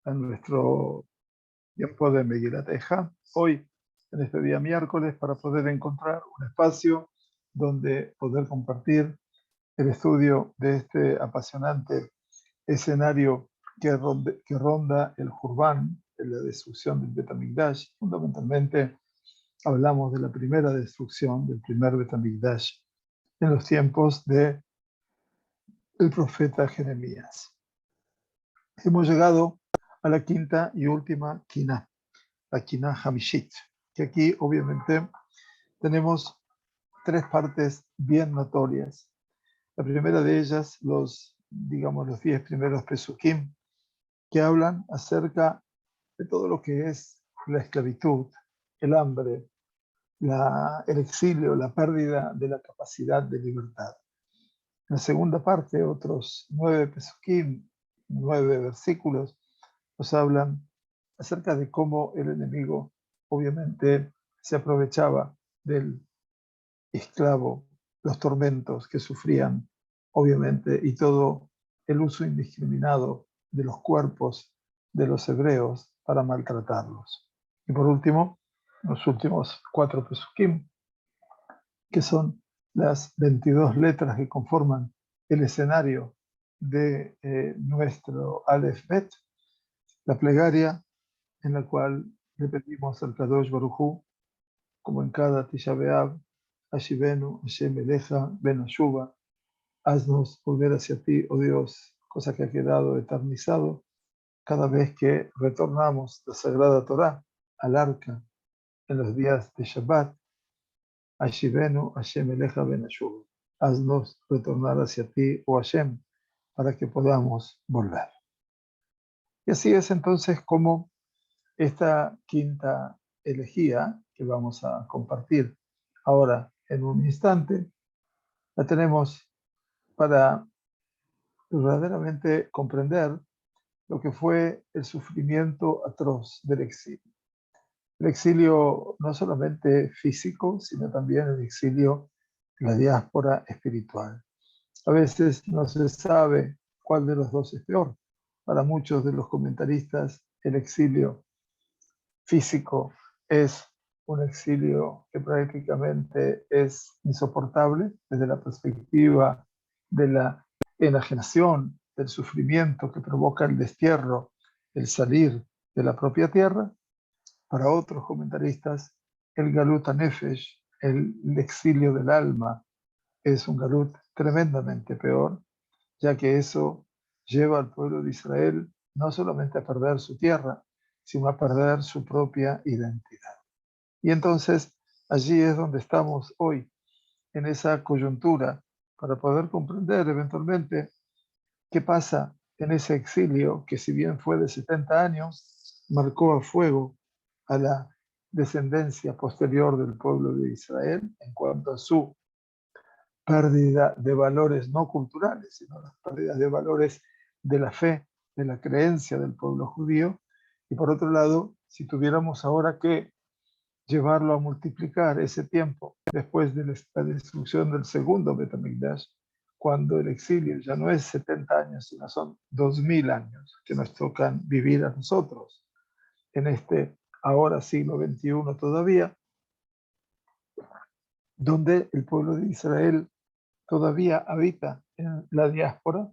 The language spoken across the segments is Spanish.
en nuestro tiempo de Megilat Eja, hoy, en este día miércoles, para poder encontrar un espacio donde poder compartir el estudio de este apasionante escenario que ronda el Jurban, la destrucción del Bet HaMikdash. Fundamentalmente hablamos de la primera destrucción del primer Bet HaMikdash en los tiempos del profeta Jeremías. Hemos llegado a la quinta y última quina, la quina Hamishit, que aquí obviamente tenemos tres partes bien notorias. La primera de ellas, los 10 primeros pesukim, que hablan acerca de todo lo que es la esclavitud, el hambre, el exilio, la pérdida de la capacidad de libertad. En la segunda parte, otros 9 pesukim, 9 versículos, nos hablan acerca de cómo el enemigo obviamente se aprovechaba del esclavo, los tormentos que sufrían, obviamente, y todo el uso indiscriminado de los cuerpos de los hebreos para maltratarlos. Y por último, los últimos 4 pesukim, que son las 22 letras que conforman el escenario de nuestro Aleph Bet, la plegaria en la cual le pedimos al Kadosh Baruj Hu, como en cada Tisha B'Av, Ashivenu, Hashem Eleja, Ben Ashuva, haznos volver hacia ti, oh Dios, cosa que ha quedado eternizado cada vez que retornamos la Sagrada Torá al arca en los días de Shabbat. Ashivenu, Hashem Eleja, Ben Ashuva, haznos retornar hacia ti, oh Hashem, para que podamos volver. Y así es entonces como esta quinta elegía que vamos a compartir ahora en un instante, la tenemos para verdaderamente comprender lo que fue el sufrimiento atroz del exilio. El exilio no solamente físico, sino también el exilio, la diáspora espiritual. A veces no se sabe cuál de los dos es peor. Para muchos de los comentaristas, el exilio físico es un exilio que prácticamente es insoportable desde la perspectiva de la enajenación, del sufrimiento que provoca el destierro, el salir de la propia tierra. Para otros comentaristas, el galut hanefesh, el exilio del alma, es un galut tremendamente peor, ya que eso lleva al pueblo de Israel no solamente a perder su tierra, sino a perder su propia identidad. Y entonces allí es donde estamos hoy, en esa coyuntura, para poder comprender eventualmente qué pasa en ese exilio que, si bien fue de 70 años, marcó a fuego a la descendencia posterior del pueblo de Israel en cuanto a su pérdida de valores no culturales, sino la pérdida de valores de la fe, de la creencia del pueblo judío. Y por otro lado, si tuviéramos ahora que llevarlo a multiplicar ese tiempo después de la destrucción del segundo Bet HaMikdash, cuando el exilio ya no es 70 años, sino son 2000 años que nos tocan vivir a nosotros en este ahora siglo XXI todavía, donde el pueblo de Israel todavía habita en la diáspora,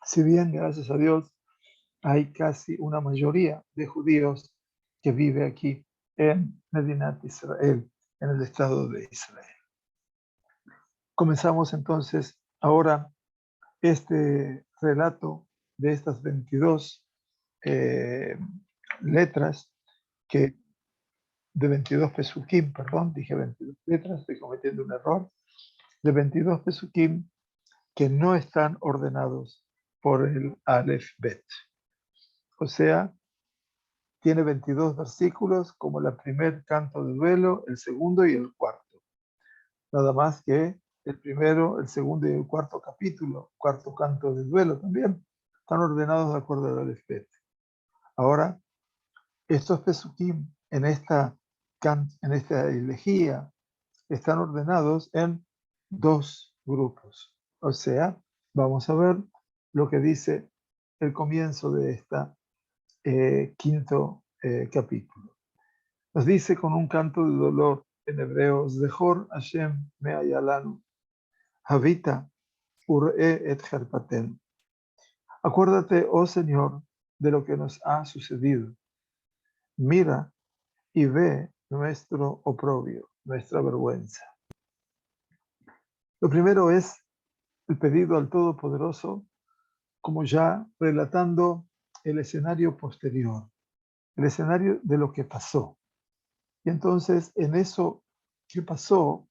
si bien, gracias a Dios, hay casi una mayoría de judíos que vive aquí en Medinat Israel, en el Estado de Israel. Comenzamos entonces ahora este relato de estas 22 letras, que de 22 pesukim, perdón, dije 22 letras, estoy cometiendo un error, de 22 pesukim que no están ordenados por el Aleph Bet. O sea, tiene 22 versículos como el primer canto de duelo, el segundo y el cuarto. Nada más que el primero, el segundo y el cuarto capítulo, cuarto canto de duelo también, están ordenados de acuerdo al Aleph Bet. Ahora, estos pesukim en esta elegía están ordenados en dos grupos. O sea, vamos a ver lo que dice el comienzo de esta quinto capítulo. Nos dice con un canto de dolor en hebreo, Zechor Hashem me'ayalanu, Havita ur'e et jerpaten. Acuérdate, oh Señor, de lo que nos ha sucedido. Mira y ve nuestro oprobio, nuestra vergüenza. Lo primero es el pedido al Todopoderoso, como ya relatando el escenario posterior, el escenario de lo que pasó. Y entonces en eso que pasó,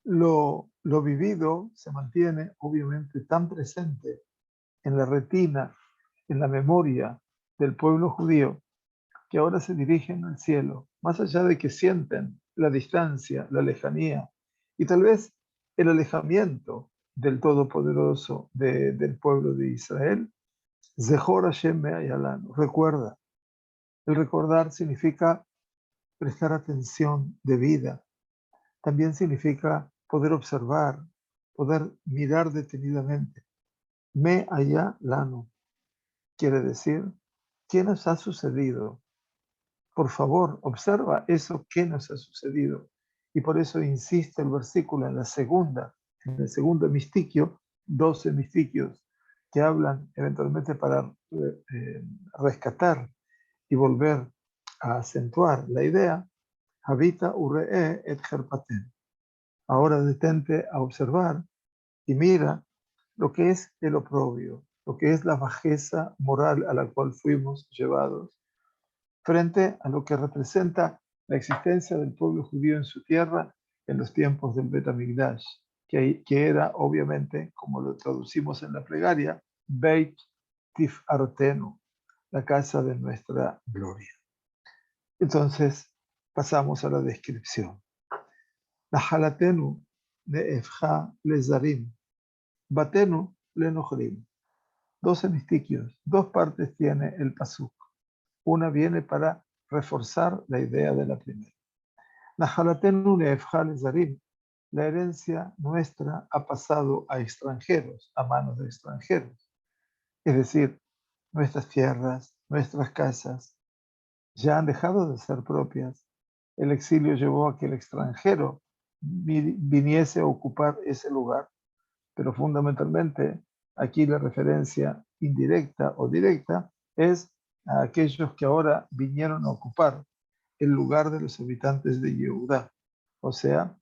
lo vivido se mantiene obviamente tan presente en la retina, en la memoria del pueblo judío, que ahora se dirigen al cielo, más allá de que sienten la distancia, la lejanía y tal vez el alejamiento del Todopoderoso del pueblo de Israel. Zechor Hashem me'ayalanu, recuerda. El recordar significa prestar atención debida. También significa poder observar, poder mirar detenidamente. Me'ayalanu quiere decir, ¿qué nos ha sucedido? Por favor, observa eso que nos ha sucedido. Y por eso insiste el versículo en en el segundo mistiquio, 12 mistiquios que hablan eventualmente para rescatar y volver a acentuar la idea, habita uree et jerpaten. Ahora detente a observar y mira lo que es el oprobio, lo que es la bajeza moral a la cual fuimos llevados, frente a lo que representa la existencia del pueblo judío en su tierra en los tiempos del Bet HaMikdash, que era obviamente, como lo traducimos en la plegaria, Beit Tif'artenu, la casa de nuestra gloria. Entonces, pasamos a la descripción. Nahalatenu ne'efja lezarim, batenu lenochrim. 12 mistiquios, dos partes tiene el pasuk. Una viene para reforzar la idea de la primera. Nahalatenu ne'efja lezarim. La herencia nuestra ha pasado a extranjeros, a manos de extranjeros. Es decir, nuestras tierras, nuestras casas, ya han dejado de ser propias. El exilio llevó a que el extranjero viniese a ocupar ese lugar, pero fundamentalmente aquí la referencia indirecta o directa es a aquellos que ahora vinieron a ocupar el lugar de los habitantes de Yehudá, o sea,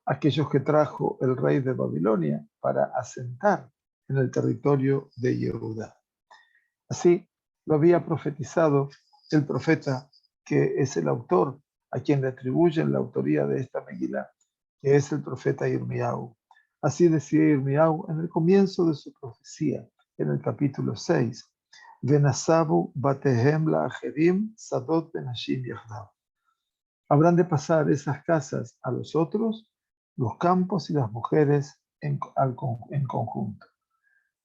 aquellos que trajo el rey de Babilonia para asentar en el territorio de Yehudá. Así lo había profetizado el profeta que es el autor, a quien le atribuyen la autoría de esta Megilá, que es el profeta Irmiau. Así decía Irmiau en el comienzo de su profecía, en el capítulo 6. Venasabu batehem la'acherim sadot benashim yachdav. Habrán de pasar esas casas a los otros, los campos y las mujeres en conjunto.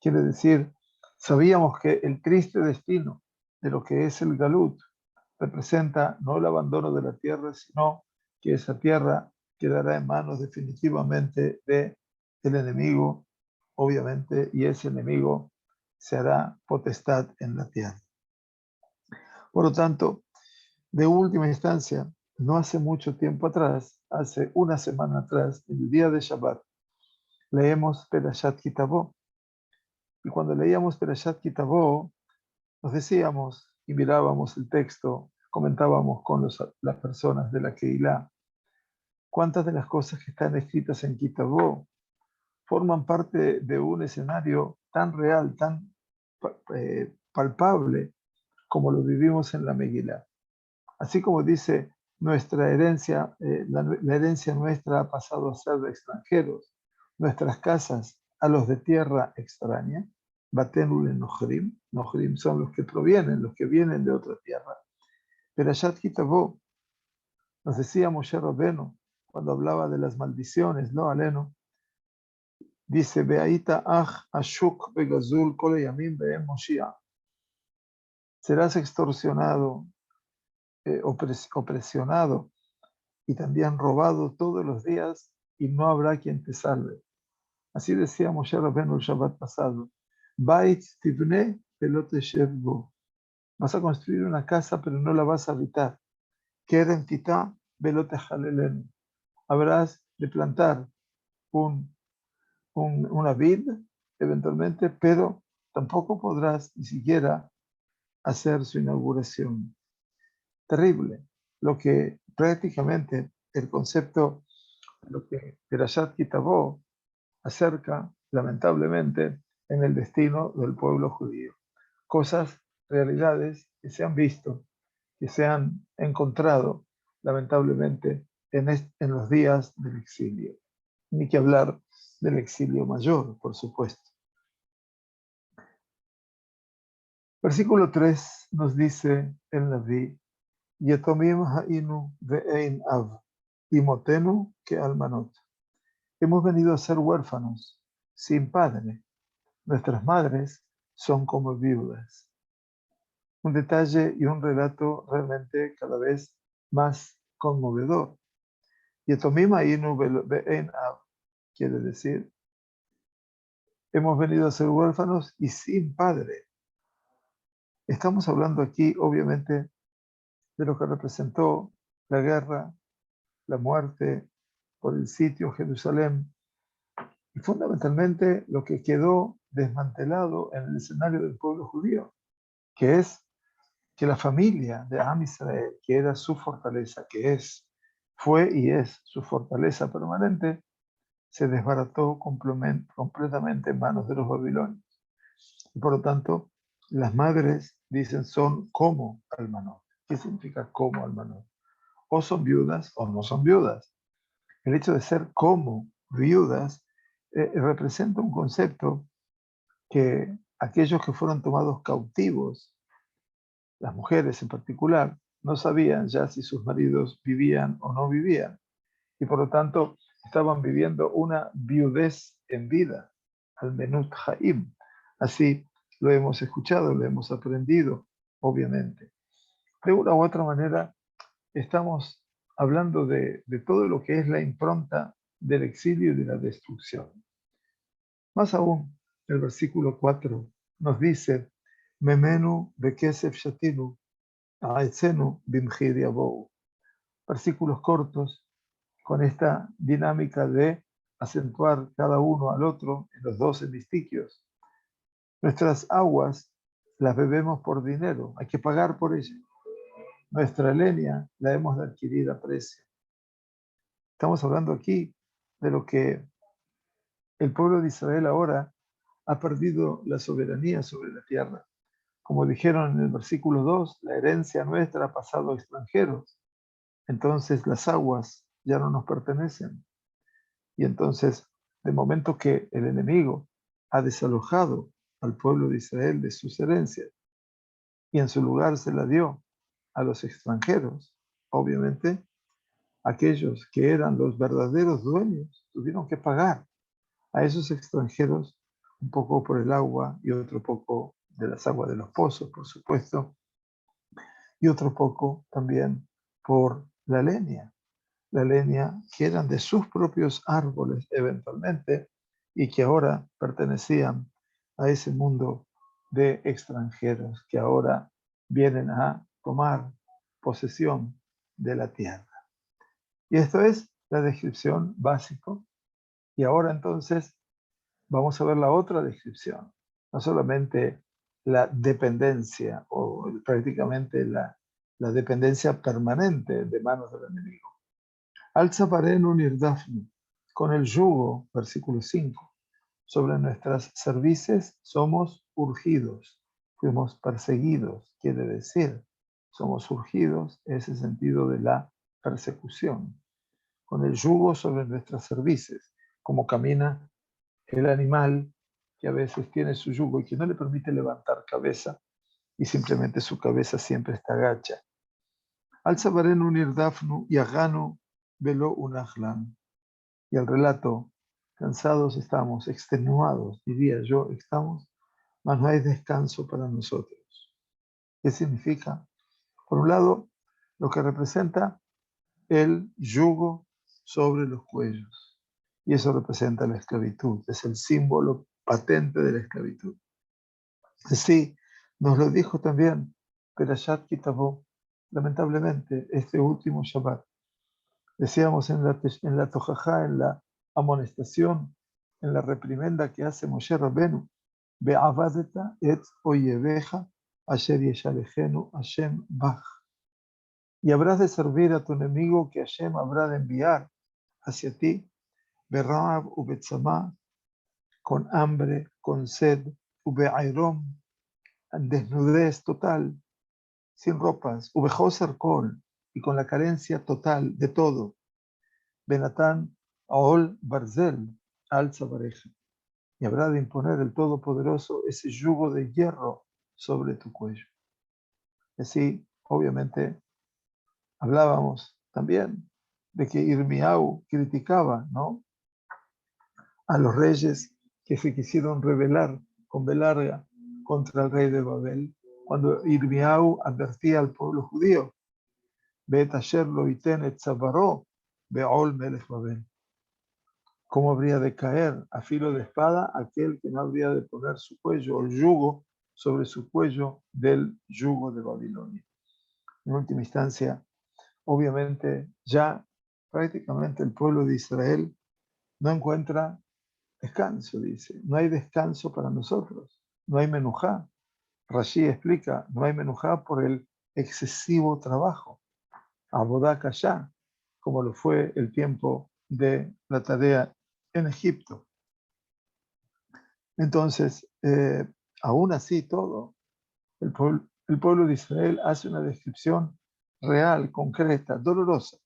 Quiere decir, sabíamos que el triste destino de lo que es el Galut representa no el abandono de la tierra, sino que esa tierra quedará en manos definitivamente del enemigo, obviamente, y ese enemigo se hará potestad en la tierra. Por lo tanto, de última instancia, no hace mucho tiempo atrás, hace una semana atrás, en el día de Shabbat, leemos Perashat Kitabó. Y cuando leíamos Perashat Kitabó, nos decíamos y mirábamos el texto, comentábamos con las personas de la Keilah, cuántas de las cosas que están escritas en Kitabó forman parte de un escenario tan real, tan palpable como lo vivimos en la Megilá. Así como dice, nuestra herencia, la herencia nuestra ha pasado a ser de extranjeros, nuestras casas a los de tierra extraña. Batenu lenochrim, nochrim son los que provienen, los que vienen de otra tierra. Perashat Kitabó, nos decía Moshe Rabbeinu, cuando hablaba de las maldiciones, ¿no? Aleno, dice, Beaita ach ashuk begazul kol yamim be'em Moshiach. Serás extorsionado, opresionado y también robado todos los días y no habrá quien te salve. Así decía Moshe Rabbeinu el Shabbat pasado. Bait tivne velot teshev bo. Vas a construir una casa, pero no la vas a habitar. Kerem titá velote jalelen. Habrás de plantar una vid, eventualmente, pero tampoco podrás ni siquiera hacer su inauguración. Terrible. Lo que prácticamente el concepto, lo que Perashat Kitabó acerca, lamentablemente, en el destino del pueblo judío. Cosas, realidades que se han visto, que se han encontrado, lamentablemente, en los días del exilio. Ni que hablar del exilio mayor, por supuesto. Versículo 3 nos dice el Naví, Yetomim ha'inu ve'ein av, imotenu que almanot. Hemos venido a ser huérfanos, sin padre. Nuestras madres son como viudas. Un detalle y un relato realmente cada vez más conmovedor. Yetomim ha'inu ve'ein av quiere decir, hemos venido a ser huérfanos y sin padre. Estamos hablando aquí, obviamente, de lo que representó la guerra, la muerte por el sitio Jerusalén y fundamentalmente lo que quedó desmantelado en el escenario del pueblo judío, que es que la familia de Am Israel, que era su fortaleza, fue y es su fortaleza permanente, se desbarató completamente en manos de los babilonios. Y por lo tanto, las madres dicen son como almanot. ¿Qué significa como almanot? O son viudas o no son viudas. El hecho de ser como viudas representa un concepto que aquellos que fueron tomados cautivos, las mujeres en particular, no sabían ya si sus maridos vivían o no vivían. Y por lo tanto, estaban viviendo una viudez en vida, al menut haim. Así lo hemos escuchado, lo hemos aprendido, obviamente. De una u otra manera, estamos hablando de todo lo que es la impronta del exilio y de la destrucción. Más aún, el versículo 4 nos dice, Memenu bekesef shatinu, aetzenu bimchir yabou. Versículos cortos, con esta dinámica de acentuar cada uno al otro en los dos hemistiquios. Nuestras aguas las bebemos por dinero, hay que pagar por ellas. Nuestra leña la hemos de adquirir a precio. Estamos hablando aquí de lo que el pueblo de Israel ahora ha perdido la soberanía sobre la tierra. Como dijeron en el versículo 2, la herencia nuestra ha pasado a extranjeros. Entonces las aguas ya no nos pertenecen. Y entonces, de momento que el enemigo ha desalojado al pueblo de Israel de sus herencias y en su lugar se la dio a los extranjeros, obviamente, aquellos que eran los verdaderos dueños tuvieron que pagar a esos extranjeros un poco por el agua y otro poco de las aguas de los pozos, por supuesto, y otro poco también por la leña que eran de sus propios árboles eventualmente y que ahora pertenecían a ese mundo de extranjeros que ahora vienen a tomar posesión de la tierra. Y esto es la descripción básica. Y ahora entonces vamos a ver la otra descripción, no solamente la dependencia o prácticamente la dependencia permanente de manos del enemigo. Alzaparenu nirdafnu, con el yugo, versículo 5, sobre nuestras cervices somos urgidos, fuimos perseguidos, quiere decir, somos urgidos, ese sentido de la persecución, con el yugo sobre nuestras cervices, como camina el animal que a veces tiene su yugo y que no le permite levantar cabeza y simplemente su cabeza siempre está agacha. Alzaparenu nirdafnu y aganu velo unahlan. Y el relato, cansados estamos, extenuados, diría yo, estamos, mas no hay descanso para nosotros. ¿Qué significa? Por un lado, lo que representa el yugo sobre los cuellos. Y eso representa la esclavitud, es el símbolo patente de la esclavitud. Sí, nos lo dijo también Perashat Kitabo. Lamentablemente, este último Shabbat, decíamos en la Tojajá, en la amonestación, en la reprimenda que hace Moshe Rabbenu, Be'avadeta et oyeveja asher yeshalejenu Hashem bach. Y habrás de servir a tu enemigo que Hashem habrá de enviar hacia ti, Berraab u Betzamá, con hambre, con sed, u Be'airom, desnudez total, sin ropas, u Bejoser kol, y con la carencia total de todo. Benatán Aol Barzel al Zabareja. Y habrá de imponer el Todopoderoso ese yugo de hierro sobre tu cuello. Así, obviamente, hablábamos también de que Irmiau criticaba, ¿no?, a los reyes que se quisieron rebelar con B larga contra el rey de Babel, cuando Irmiau advertía al pueblo judío, Bet asher lo iten et zabaró be'ol melech Babel. ¿Cómo habría de caer a filo de espada aquel que no habría de poner su cuello o el yugo sobre su cuello del yugo de Babilonia? En última instancia, obviamente, ya prácticamente el pueblo de Israel no encuentra descanso, dice. No hay descanso para nosotros. No hay menujá. Rashi explica, no hay menujá por el excesivo trabajo. Abodá kashá, como lo fue el tiempo de la tarea en Egipto. Entonces, aún así todo, el pueblo de Israel hace una descripción real, concreta, dolorosa,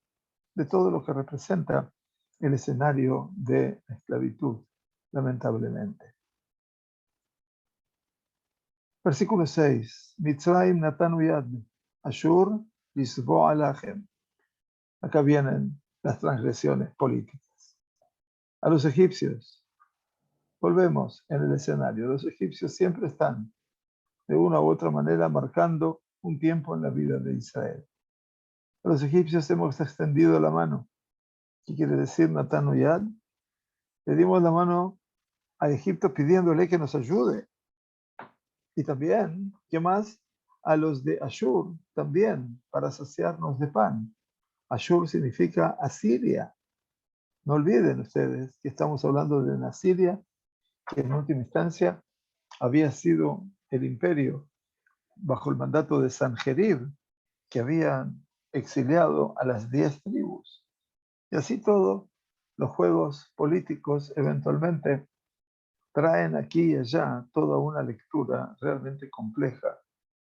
de todo lo que representa el escenario de esclavitud, lamentablemente. Versículo 6. Mitzrayim natanu yad, Ashur lisbo'a lachem. Acá vienen las transgresiones políticas. A los egipcios, volvemos en el escenario. Los egipcios siempre están, de una u otra manera, marcando un tiempo en la vida de Israel. A los egipcios hemos extendido la mano. ¿Qué quiere decir natanu yad? Le dimos la mano a Egipto pidiéndole que nos ayude. Y también, ¿qué más? A los de Ashur, también, para saciarnos de pan. Ashur significa Asiria. No olviden ustedes que estamos hablando de una Asiria que en última instancia había sido el imperio bajo el mandato de Sanjerib, que habían exiliado a las 10 tribus. Y así todo, los juegos políticos eventualmente traen aquí y allá toda una lectura realmente compleja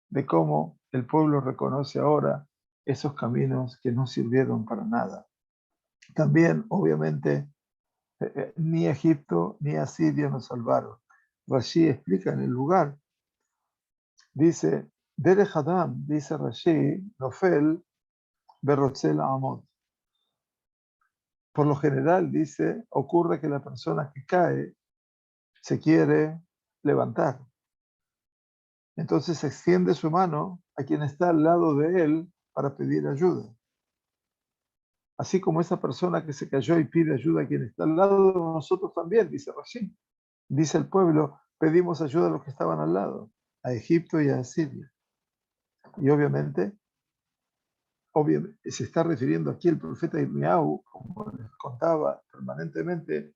de cómo el pueblo reconoce ahora esos caminos que no sirvieron para nada. También, obviamente, ni Egipto ni Asiria nos salvaron. Rashi explica en el lugar, dice, Derech Adam, dice Rashi, Nofel, Berrotzel Amot. Por lo general, dice, ocurre que la persona que cae se quiere levantar. Entonces extiende su mano a quien está al lado de él para pedir ayuda. Así como esa persona que se cayó y pide ayuda a quien está al lado de nosotros también, dice Rashi. Dice el pueblo, pedimos ayuda a los que estaban al lado, a Egipto y a Asiria. Y obviamente se está refiriendo aquí el profeta Irmiau, como les contaba permanentemente,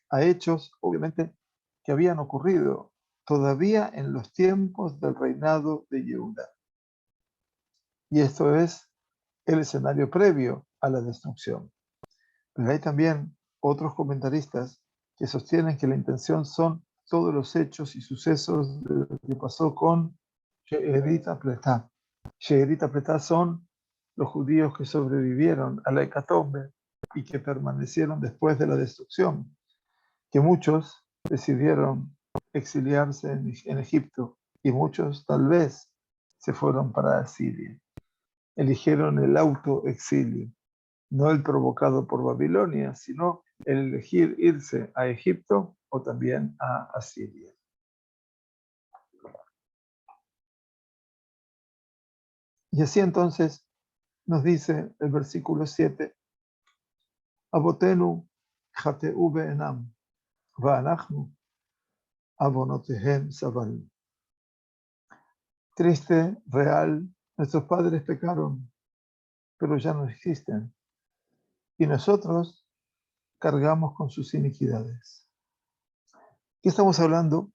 a hechos, obviamente, que habían ocurrido todavía en los tiempos del reinado de Yehuda. Y esto es el escenario previo a la destrucción. Pero hay también otros comentaristas que sostienen que la intención son todos los hechos y sucesos de lo que pasó con She'erit Apletá. She'erit Apletá son los judíos que sobrevivieron a la hecatombe y que permanecieron después de la destrucción, que muchos decidieron exiliarse en Egipto y muchos tal vez se fueron para Asiria. Eligieron el autoexilio, no el provocado por Babilonia, sino el elegir irse a Egipto o también a Asiria. Y así entonces nos dice el versículo 7, Abotenu jateu be'enam, va'anachnu avonotehem sabalim. Triste, real, nuestros padres pecaron, pero ya no existen. Y nosotros cargamos con sus iniquidades. ¿Qué estamos hablando?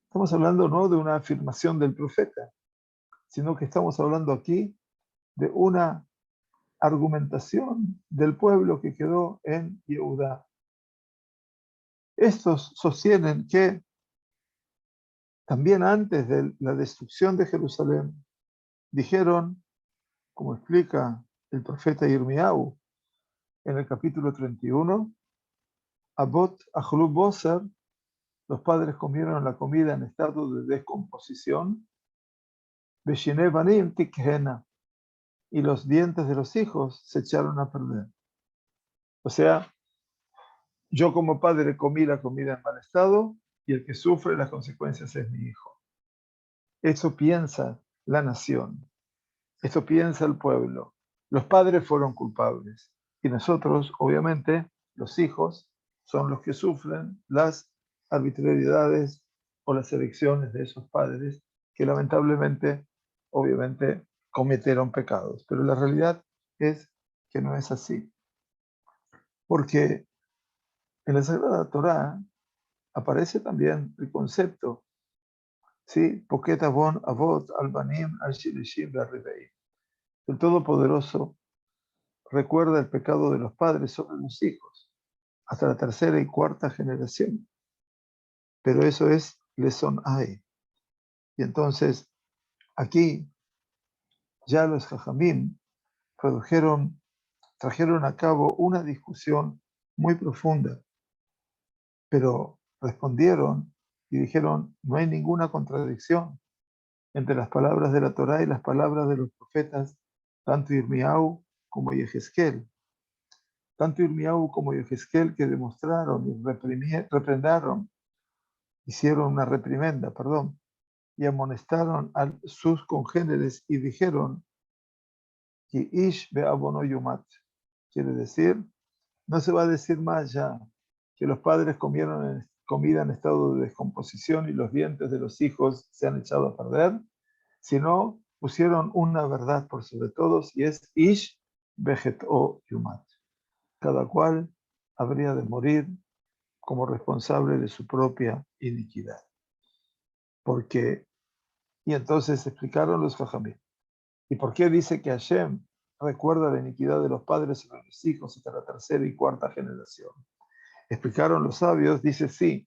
Estamos hablando no de una afirmación del profeta, sino que estamos hablando aquí de una argumentación del pueblo que quedó en Yehudá. Estos sostienen que también antes de la destrucción de Jerusalén, dijeron, como explica el profeta Yirmiyahu en el capítulo 31, Abot Achlu Boser, los padres comieron la comida en estado de descomposición, Beshine Banim Tikhena, y los dientes de los hijos se echaron a perder. O sea, yo como padre comí la comida en mal estado y el que sufre las consecuencias es mi hijo. Eso piensa la nación, eso piensa el pueblo. Los padres fueron culpables y nosotros, obviamente, los hijos, son los que sufren las arbitrariedades o las elecciones de esos padres que lamentablemente, obviamente, cometieron pecados. Pero la realidad es que no es así. Porque en la Sagrada Torá aparece también el concepto, ¿sí? Poket avon avot albanim al shilishim ve'arribeim. El Todopoderoso recuerda el pecado de los padres sobre los hijos, hasta la tercera y cuarta generación. Pero eso es lesson hay. Y entonces, aquí ya los jajamim trajeron a cabo una discusión muy profunda, pero respondieron y dijeron, no hay ninguna contradicción entre las palabras de la Torá y las palabras de los profetas, tanto Irmiau como Yehezkel. Tanto Irmiau como Yehezkel que demostraron y reprendaron, hicieron una reprimenda, perdón, y amonestaron a sus congéneres y dijeron que Ish be'abono yumat, quiere decir, no se va a decir más ya que los padres comieron comida en estado de descomposición y los dientes de los hijos se han echado a perder, sino pusieron una verdad por sobre todos y es Ish Bejet o Yumat. Cada cual habría de morir como responsable de su propia iniquidad. Porque, y entonces explicaron los Jajamim. ¿Y por qué dice que Hashem recuerda la iniquidad de los padres sobre los hijos hasta la tercera y cuarta generación? Explicaron los sabios, dice sí,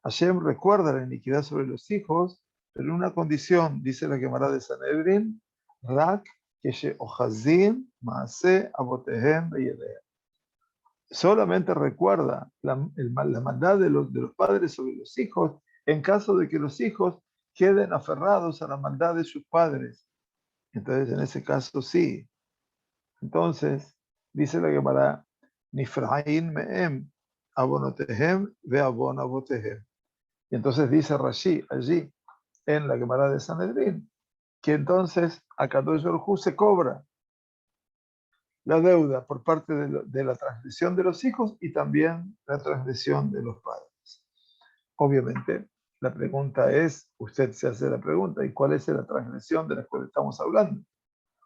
Hashem recuerda la iniquidad sobre los hijos, pero en una condición, dice la Gemara de Sanedrin, Rak keshe ohazim maase abotehem beyedeh. Solamente recuerda la maldad de los padres sobre los hijos en caso de que los hijos queden aferrados a la maldad de sus padres. Entonces, en ese caso sí. Entonces, dice la Gemara, Nifrain me'em abonotehem ve abon abotehem. Y entonces dice Rashi allí en la Gemara de Sanedrín que entonces Akadosh Baruj Hu se cobra la deuda por parte de la transgresión de los hijos y también la transgresión de los padres. Obviamente, la pregunta es, usted se hace la pregunta, ¿y cuál es la transgresión de la cual estamos hablando?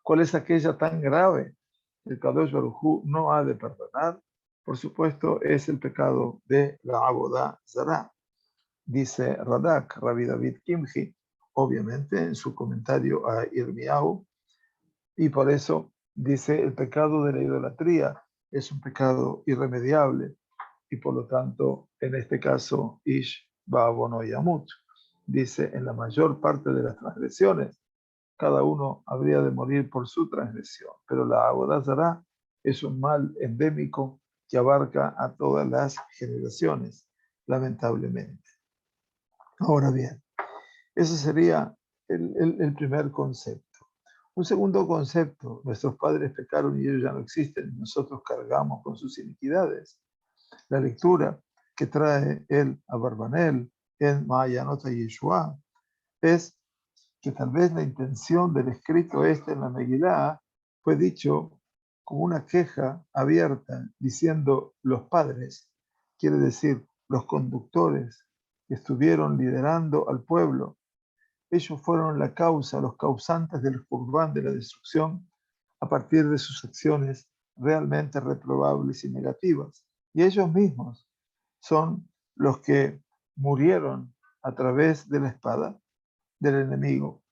¿Cuál es aquella tan grave que el Kadosh Baruj Hu no ha de perdonar? Por supuesto, es el pecado de la Abodá Zará. Dice Radak, Rabbi David Kimchi, obviamente en su comentario a Irmiyahu, y por eso dice el pecado de la idolatría es un pecado irremediable y por lo tanto en este caso Ish Ba'avono Yamut. Dice en la mayor parte de las transgresiones cada uno habría de morir por su transgresión, pero la Abodá Zará es un mal endémico que abarca a todas las generaciones, lamentablemente. Ahora bien, ese sería el primer concepto. Un segundo concepto, nuestros padres pecaron y ellos ya no existen, y nosotros cargamos con sus iniquidades. La lectura que trae el Abarbanel en Mahayanot Yeshua es que tal vez la intención del escrito este en la Megilá fue dicho como una queja abierta, diciendo los padres, quiere decir los conductores que estuvieron liderando al pueblo. ellos fueron la causa, los causantes del Qurban, de la destrucción, a partir de sus acciones realmente reprobables y negativas. Y ellos mismos son los que murieron a través de la espada del enemigo.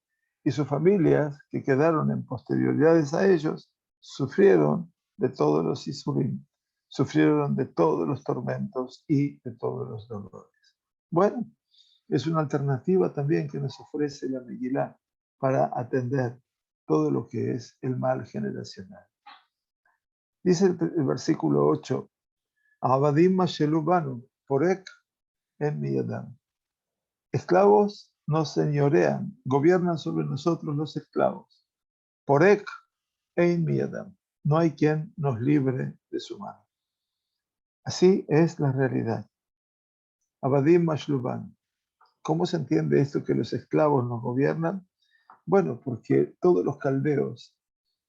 Y sus familias, que quedaron en posterioridades a ellos, sufrieron de todos los isurim, sufrieron de todos los tormentos y de todos los dolores. Bueno, es una alternativa también que nos ofrece la Megilá para atender todo lo que es el mal generacional. Dice el versículo 8, Abadim Mashelubanu, Porek en Miyadam. Esclavos nos señorean, gobiernan sobre nosotros los esclavos. Porek en Miyadam. No hay quien nos libre de su mano. Así es la realidad. Abadim Mashelubanu. ¿Cómo se entiende esto que los esclavos nos gobiernan? Bueno, porque todos los caldeos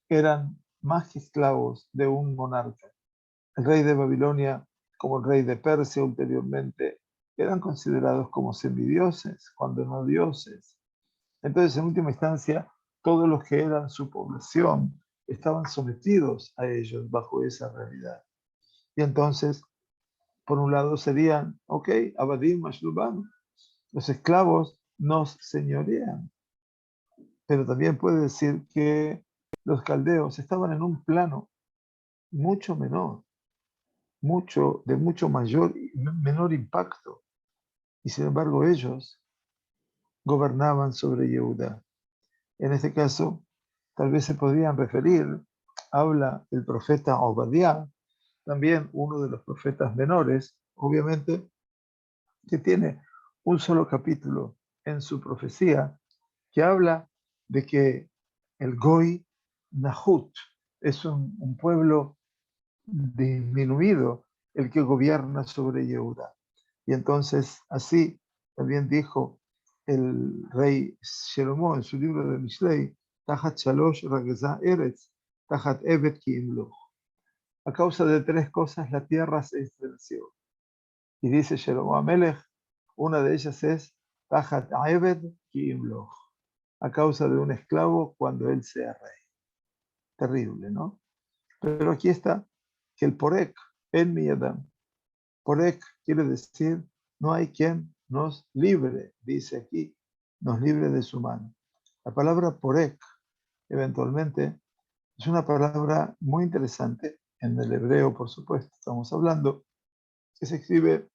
eran más que esclavos de un monarca. El rey de Babilonia, como el rey de Persia ulteriormente, eran considerados como semidioses, cuando no dioses. Entonces, en última instancia, todos los que eran su población estaban sometidos a ellos bajo esa realidad. Y entonces, por un lado serían, ok, Abadim, Mashluban, los esclavos nos señorean. Pero también puede decir que los caldeos estaban en un plano mucho menor, de mucho menor impacto. Y sin embargo ellos gobernaban sobre Yehuda. En este caso, tal vez se podrían referir, habla el profeta Obadiah, también uno de los profetas menores, obviamente, que tiene un solo capítulo en su profecía, que habla de que el Goy Nahut es un pueblo disminuido el que gobierna sobre Yehuda. Y entonces así también dijo el rey Shlomo en su libro de Mishlei, Tajat Shalosh Ragza Eretz, Tajat Evet Ki Imloch. A causa de tres cosas la tierra se estremeció. Y dice Shlomo Amelech, una de ellas es Tajat Evet Ki Imloch, a causa de un esclavo cuando él sea rey. Terrible, ¿no? Pero aquí está que el Porek en Miyadam. Porek quiere decir no hay quien nos libre, dice aquí, nos libre de su mano. La palabra Porek, eventualmente, es una palabra muy interesante en el hebreo, por supuesto, estamos hablando, que se escribe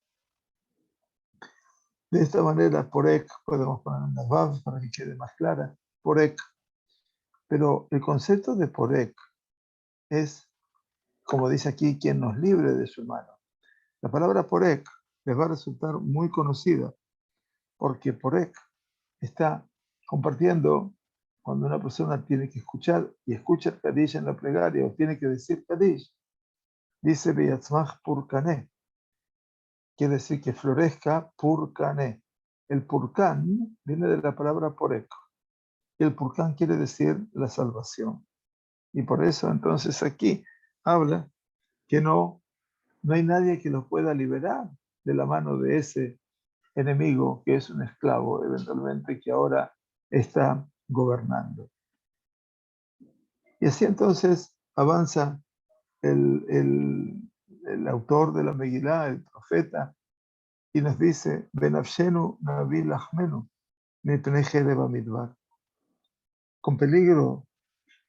de esta manera, Porek, podemos poner una vav para que quede más clara, Porek. Pero el concepto de Porek es, como dice aquí, quien nos libre de su mano. La palabra Porek les va a resultar muy conocida, porque Porek está compartiendo cuando una persona tiene que escuchar y escucha el Kadish en la plegaria o tiene que decir Kadish, dice Beyatzmach Purkané, quiere decir que florezca Purkané. El Purkan viene de la palabra Porek. El Purkan quiere decir la salvación. Y por eso entonces aquí habla que no hay nadie que los pueda liberar de la mano de ese enemigo que es un esclavo eventualmente que ahora está gobernando. Y así entonces avanza el autor de la Megilá, el profeta, y nos dice, Benafshenu Navi Lachmenu, de Bamidbar, con peligro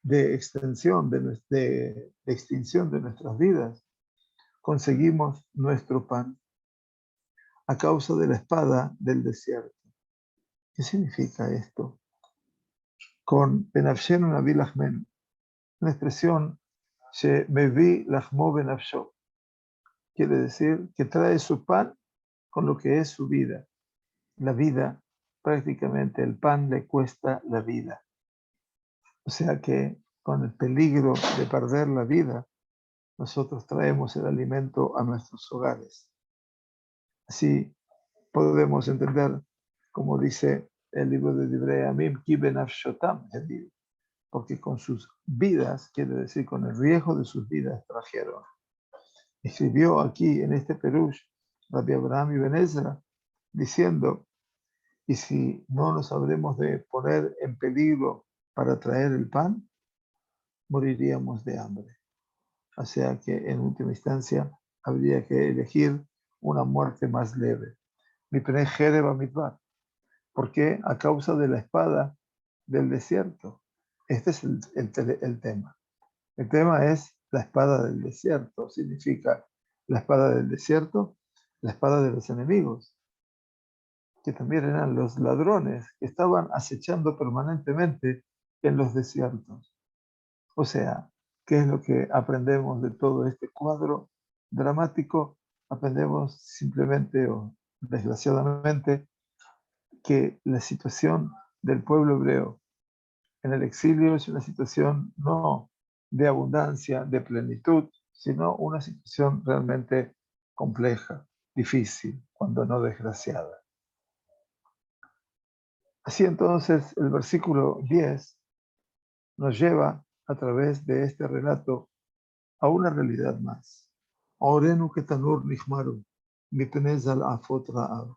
de extinción de extinción de nuestras vidas, conseguimos nuestro pan a causa de la espada del desierto. ¿Qué significa esto? Con Benafshenu Navi Lachmenu, una expresión Shemevi Lachmo Benafsho, quiere decir que trae su pan con lo que es su vida. La vida, prácticamente el pan le cuesta la vida. O sea que con el peligro de perder la vida, nosotros traemos el alimento a nuestros hogares. Así podemos entender, como dice el libro de Divrei Amim, Ki benafshotam, porque con sus vidas, quiere decir con el riesgo de sus vidas, trajeron. Escribió aquí en este Perush Rabbi Abraham Ibn Ezra diciendo, Y si no nos habremos de poner en peligro para traer el pan, moriríamos de hambre. O sea que en última instancia habría que elegir una muerte más leve. Mi penejere va mitbar. ¿Por qué? A causa de la espada del desierto. Este es el tema. El tema es la espada del desierto. Significa la espada del desierto, la espada de los enemigos, que también eran los ladrones que estaban acechando permanentemente en los desiertos. O sea, ¿qué es lo que aprendemos de todo este cuadro dramático? Aprendemos simplemente o desgraciadamente que la situación del pueblo hebreo en el exilio es una situación no de abundancia, de plenitud, sino una situación realmente compleja, difícil, cuando no desgraciada. Así entonces el versículo 10 nos lleva a través de este relato a una realidad más. Orenu ketanur nihmaru, mipenezal afot ra'ab.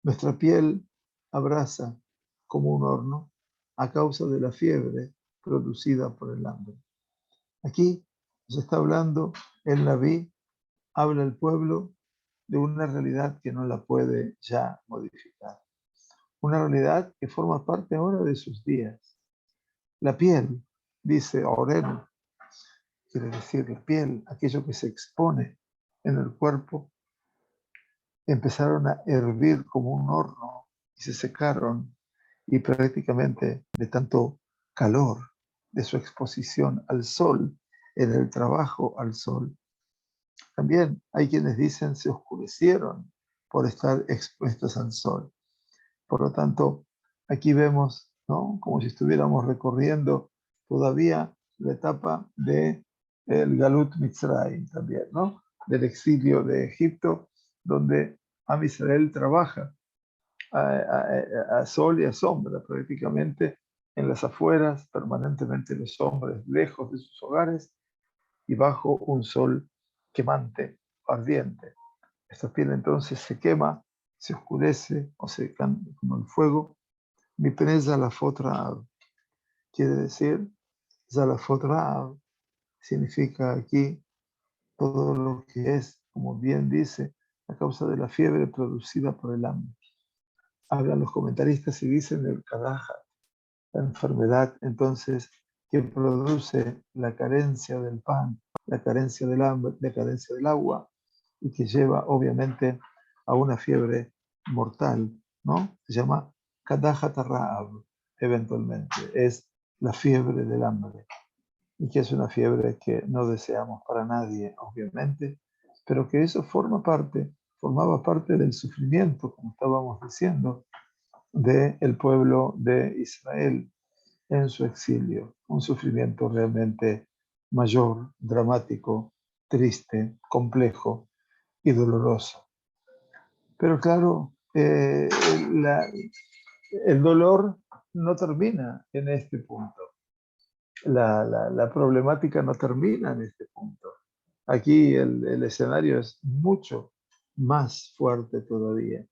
Nuestra piel abrasa como un horno a causa de la fiebre producida por el hambre. Aquí se está hablando, el Naví habla al pueblo de una realidad que no la puede ya modificar. Una realidad que forma parte ahora de sus días. La piel, dice Orenu, quiere decir la piel, aquello que se expone en el cuerpo, empezaron a hervir como un horno y se secaron y prácticamente de tanto calor, de su exposición al sol, en el trabajo al sol. También hay quienes dicen se oscurecieron por estar expuestos al sol. Por lo tanto, aquí vemos, ¿no?, como si estuviéramos recorriendo todavía la etapa de el Galut Mitzrayim también, ¿no?, del exilio de Egipto, donde Am Israel trabaja a sol y a sombra prácticamente en las afueras, permanentemente los hombres lejos de sus hogares y bajo un sol quemante, ardiente. Esta piel entonces se quema, se oscurece o se cambia como el fuego. Mi presa la fotra quiere decir, Zalafotra significa aquí todo lo que es, como bien dice, a causa de la fiebre producida por el hambre. Hablan los comentaristas y dicen el kadaja, la enfermedad entonces que produce la carencia del pan, la carencia del hambre, la carencia del agua y que lleva obviamente a una fiebre mortal, ¿no? Se llama kadaja tarraab, eventualmente, es la fiebre del hambre y que es una fiebre que no deseamos para nadie, obviamente, pero que eso formaba parte del sufrimiento, como estábamos diciendo, del pueblo de Israel en su exilio. Un sufrimiento realmente mayor, dramático, triste, complejo y doloroso. Pero claro, el dolor no termina en este punto. La problemática no termina en este punto. Aquí el escenario es mucho más fuerte todavía,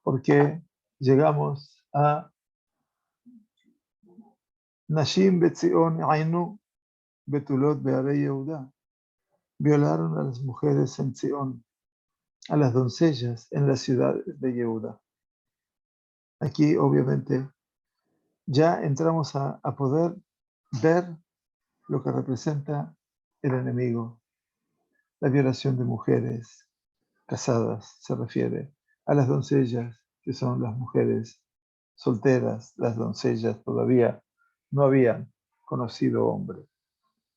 porque llegamos a Nashim Betzion Ainu Betulot Beare Yehuda. Violaron a las mujeres en Zion, a las doncellas en la ciudad de Yehuda. Aquí, obviamente, ya entramos a poder ver lo que representa el enemigo. La violación de mujeres casadas se refiere a las doncellas, que son las mujeres solteras, las doncellas todavía no habían conocido hombre.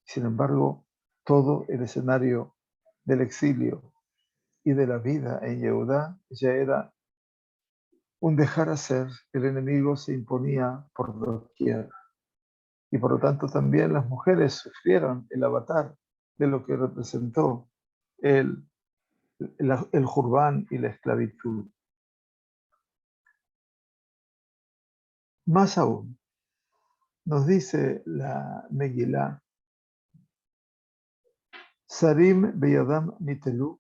Sin embargo, todo el escenario del exilio y de la vida en Yehudá ya era un dejar hacer. El enemigo se imponía por doquier. Y por lo tanto también las mujeres sufrieron el avatar de lo que representó el Jurbán y la esclavitud. Más aún, nos dice la Megilá, Sarim beyadam nitelu,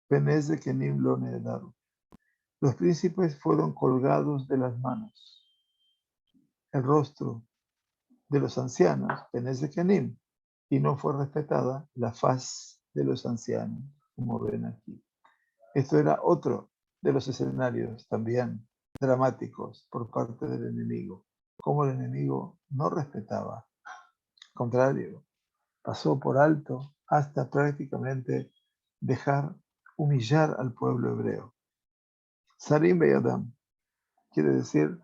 peneze kenim lo nedaru. Los príncipes fueron colgados de las manos. El rostro de los ancianos, Penez de Kenim, y no fue respetada la faz de los ancianos, como ven aquí. Esto era otro de los escenarios también dramáticos por parte del enemigo, como el enemigo no respetaba, al contrario, pasó por alto hasta prácticamente dejar humillar al pueblo hebreo. Sarim Beyadam quiere decir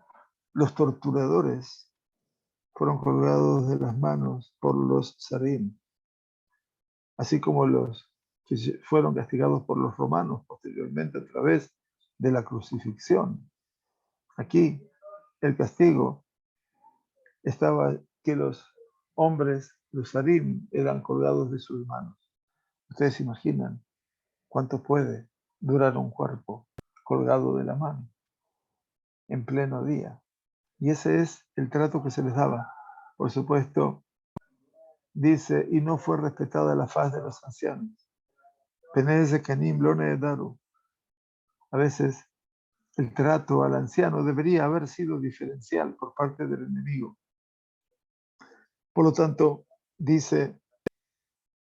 los torturadores fueron colgados de las manos por los Sarim, así como los que fueron castigados por los romanos posteriormente a través de la crucifixión. Aquí el castigo estaba que los hombres, los Sarim, eran colgados de sus manos. Ustedes imaginan cuánto puede durar un cuerpo colgado de la mano en pleno día. Y ese es el trato que se les daba. Por supuesto, dice, y no fue respetada la faz de los ancianos. Penez de Kenim Lone de Daru. A veces el trato al anciano debería haber sido diferencial por parte del enemigo. Por lo tanto, dice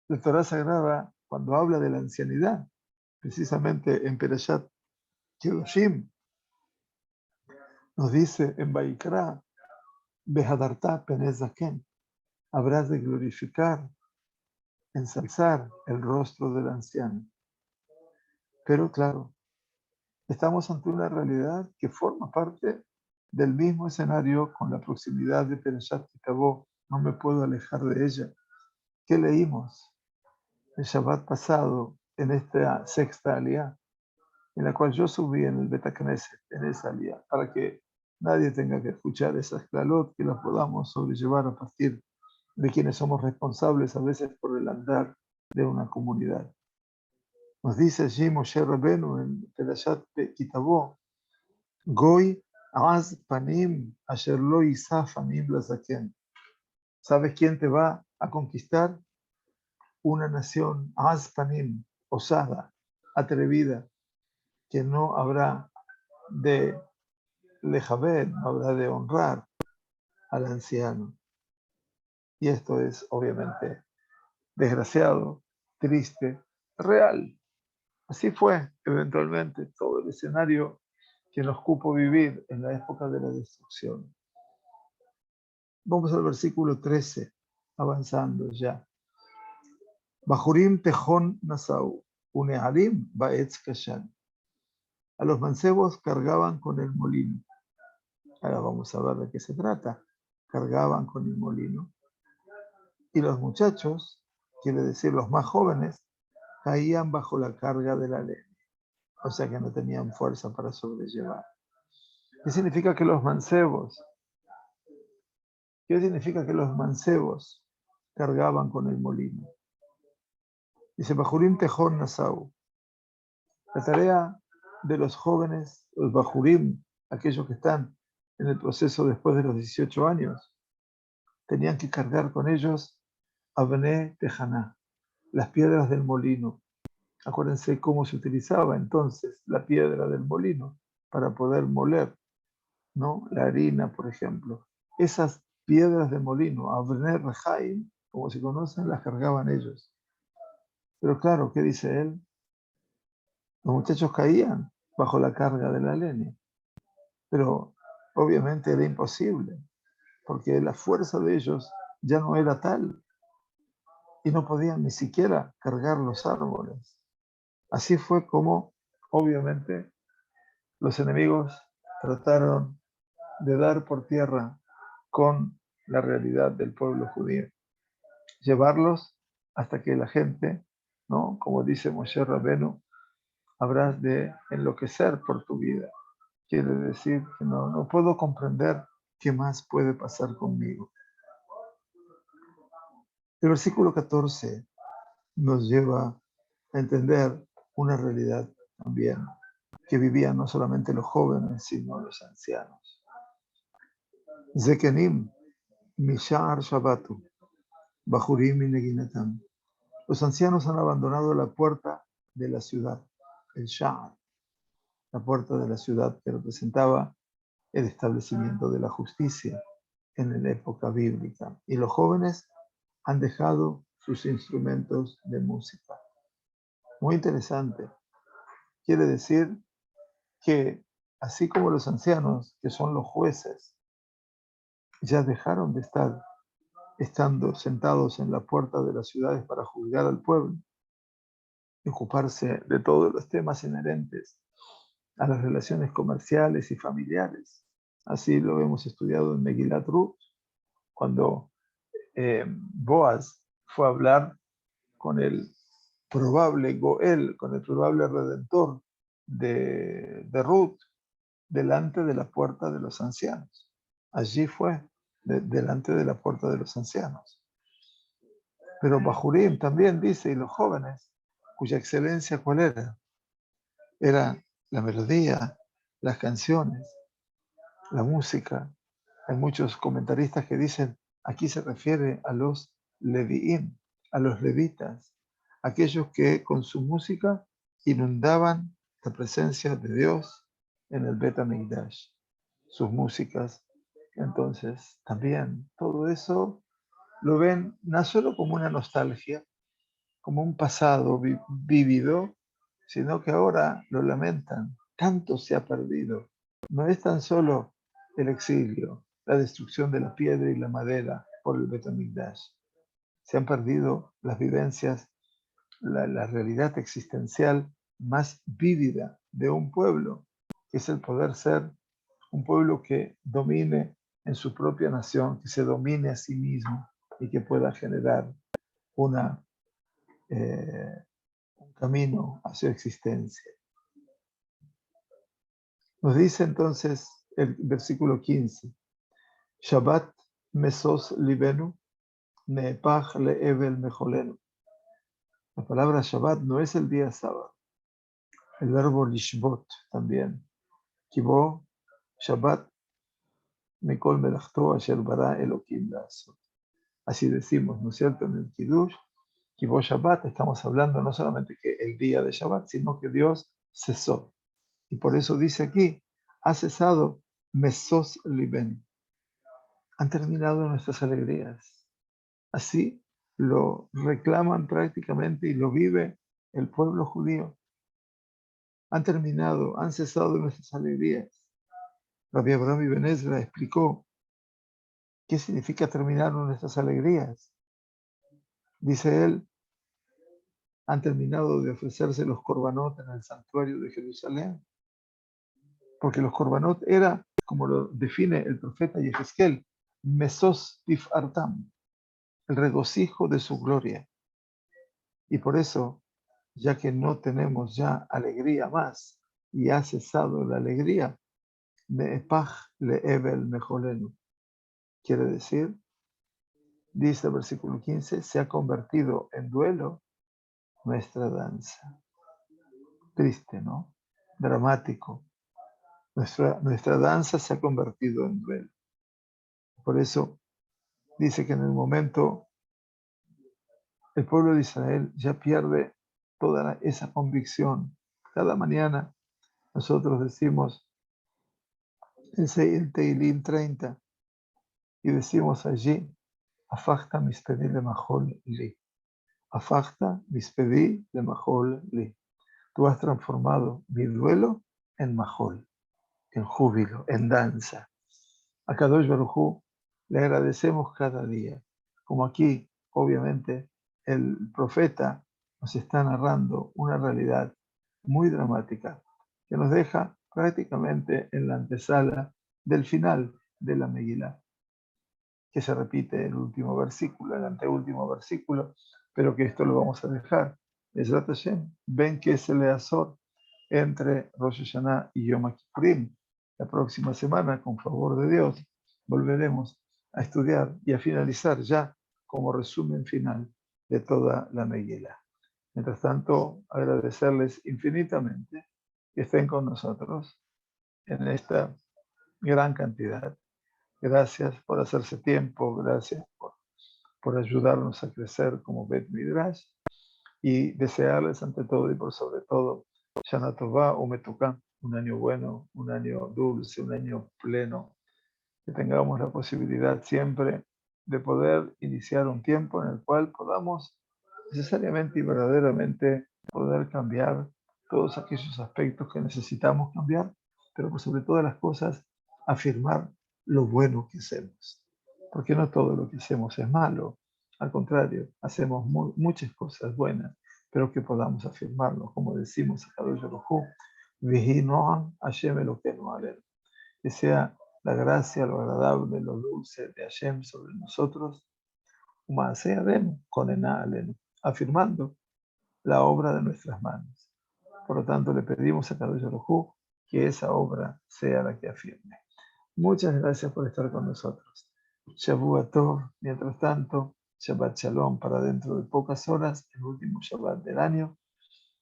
la Torá Sagrada, cuando habla de la ancianidad, precisamente en Perashat Kedoshim, nos dice en Vaikra, Behadarta Penez Zaken, habrás de glorificar, ensalzar el rostro del anciano. Pero claro, estamos ante una realidad que forma parte del mismo escenario con la proximidad de Perashat Kitabó. No me puedo alejar de ella. ¿Qué leímos el Shabbat pasado en esta sexta aliyá, en la cual yo subí en el Bet Knesset, en esa aliyá, para que nadie tenga que escuchar esas clalot, que las podamos sobrellevar a partir de quienes somos responsables a veces por el andar de una comunidad? Nos dice allí Moshe Rabenu en Perashat Kitabó, Goy az panim asher lo isa fanim lazaken. ¿Sabes quién te va a conquistar? Una nación az panim, osada, atrevida, que no habrá de lejaber, no habrá de honrar al anciano. Y esto es obviamente desgraciado, triste, real. Así fue eventualmente todo el escenario que nos cupo vivir en la época de la destrucción. Vamos al versículo 13, avanzando ya. Bajurim tejón nasau, uneharim baetz kashan. A los mancebos cargaban con el molino. Ahora vamos a ver de qué se trata. Cargaban con el molino. Y los muchachos, quiere decir los más jóvenes, caían bajo la carga de la leña. O sea que no tenían fuerza para sobrellevar. ¿Qué significa que los mancebos? ¿Qué significa que los mancebos cargaban con el molino? Dice, Bajurim Tejón Nasau. La tarea de los jóvenes, los Bajurim, aquellos que están en el proceso después de los 18 años, tenían que cargar con ellos Abne Tejaná, las piedras del molino. Acuérdense cómo se utilizaba entonces la piedra del molino para poder moler, ¿no? La harina, por ejemplo. Esas piedras de molino, Abner Rehaim, como se conocen, las cargaban ellos. Pero claro, ¿qué dice él? Los muchachos caían bajo la carga de la leña. Pero obviamente era imposible, porque la fuerza de ellos ya no era tal y no podían ni siquiera cargar los árboles. Así fue como, obviamente, los enemigos trataron de dar por tierra con la realidad del pueblo judío. Llevarlos hasta que la gente, ¿no? Como dice Moshe Rabenu, habrás de enloquecer por tu vida. Quiere decir que no puedo comprender qué más puede pasar conmigo. El versículo 14 nos lleva a entender una realidad también que vivían no solamente los jóvenes, sino los ancianos. Zekenim, Mishar Shabbatu, Bajurim y Neginatam. Los ancianos han abandonado la puerta de la ciudad, el Sha'ar. la puerta de la ciudad que representaba el establecimiento de la justicia en la época bíblica. Y los jóvenes han dejado sus instrumentos de música. Muy interesante. Quiere decir que así como los ancianos, que son los jueces, ya dejaron de estar estando sentados en la puerta de las ciudades para juzgar al pueblo y ocuparse de todos los temas inherentes a las relaciones comerciales y familiares. Así lo hemos estudiado en Megilat Ruth, cuando Boaz fue a hablar con el probable Goel, con el probable redentor de Ruth, delante de la puerta de los ancianos. Allí fue, delante de la puerta de los ancianos. Pero Bajurim también dice, y los jóvenes, cuya excelencia ¿cuál era? Era la melodía, las canciones, la música. Hay muchos comentaristas que dicen, aquí se refiere a los leviín, a los levitas, aquellos que con su música inundaban la presencia de Dios en el Bet HaMikdash. Sus músicas, entonces, también todo eso lo ven no solo como una nostalgia, como un pasado vívido, sino que ahora lo lamentan. Tanto se ha perdido. No es tan solo el exilio, la destrucción de la piedra y la madera por el Bet HaMikdash. Se han perdido las vivencias, la realidad existencial más vívida de un pueblo, que es el poder ser un pueblo que domine en su propia nación, que se domine a sí mismo y que pueda generar una, un camino a su existencia. Nos dice entonces el versículo 15, Shabbat mesos libenu, neepach le'evel mejolenu. La palabra Shabbat no es el día sábado, el verbo lishbot también. Kibó Shabbat mikol melachto asher bara Elohim la'asot. Así decimos, ¿no es cierto? En el Kiddush, Kibó Shabbat, estamos hablando no solamente que el día de Shabbat, sino que Dios cesó. Y por eso dice aquí, ha cesado mesos liben. Han terminado nuestras alegrías. Así lo reclaman prácticamente y lo vive el pueblo judío. Han terminado, han cesado nuestras alegrías. Rabbi Abraham Ibn Ezra explicó qué significa terminar nuestras alegrías. Dice él, han terminado de ofrecerse los korbanot en el santuario de Jerusalén, porque los korbanot era, como lo define el profeta Yehezkel, mesos tifartam, el regocijo de su gloria. Y por eso, ya que no tenemos ya alegría más y ha cesado la alegría, me'epach le'evel mejolenu. Quiere decir, dice el versículo 15, se ha convertido en duelo nuestra danza. Triste, ¿no? Dramático. Nuestra danza se ha convertido en duelo. Por eso dice que en el momento el pueblo de Israel ya pierde toda esa convicción. Cada mañana nosotros decimos el Teilín 30 y decimos allí, Afachta mispedi lemachol li. Afachta mispedi lemachol li. Tú has transformado mi duelo en majol, en júbilo, en danza. A Kadosh Baruj Hu le agradecemos cada día. Como aquí, obviamente, el profeta nos está narrando una realidad muy dramática que nos deja prácticamente en la antesala del final de la Megilá, que se repite el último versículo, el anteúltimo versículo, pero que esto lo vamos a dejar. Bezrat Hashem, ven que es el Azor entre Rosh Hashanah y Yom Kippurim. La próxima semana, con favor de Dios, volveremos a estudiar y a finalizar ya como resumen final de toda la Megilá. Mientras tanto, agradecerles infinitamente que estén con nosotros en esta gran cantidad. Gracias por hacerse tiempo, gracias por ayudarnos a crecer como Bet Midrash y desearles ante todo y por sobre todo Shana Tová o Metuká un año bueno, un año dulce, un año pleno, que tengamos la posibilidad siempre de poder iniciar un tiempo en el cual podamos necesariamente y verdaderamente poder cambiar todos aquellos aspectos que necesitamos cambiar, pero por sobre todas las cosas, afirmar lo bueno que hacemos. Porque no todo lo que hacemos es malo. Al contrario, hacemos muchas cosas buenas, pero que podamos afirmarlo, como decimos a Kadosh Baruj Hu, Vihi Noam Hashem Elokeinu Alenu. Que sea la gracia, lo agradable, lo dulce de Hashem sobre nosotros, sea Adenu, condená Alenu, afirmando la obra de nuestras manos. Por lo tanto, le pedimos a Kadosh Baruj Hu que esa obra sea la que afirme. Muchas gracias por estar con nosotros. Shavua Tov, mientras tanto, Shabbat Shalom para dentro de pocas horas, el último Shabbat del año,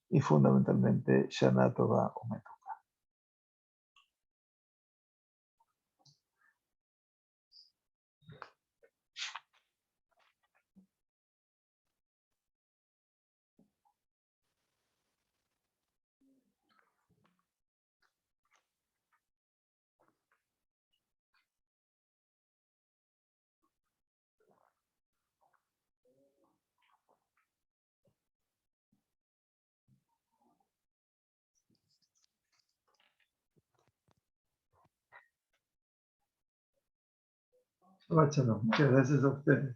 y fundamentalmente Shana Tova Umet. Shabbat Shalom. Muchas gracias a ustedes.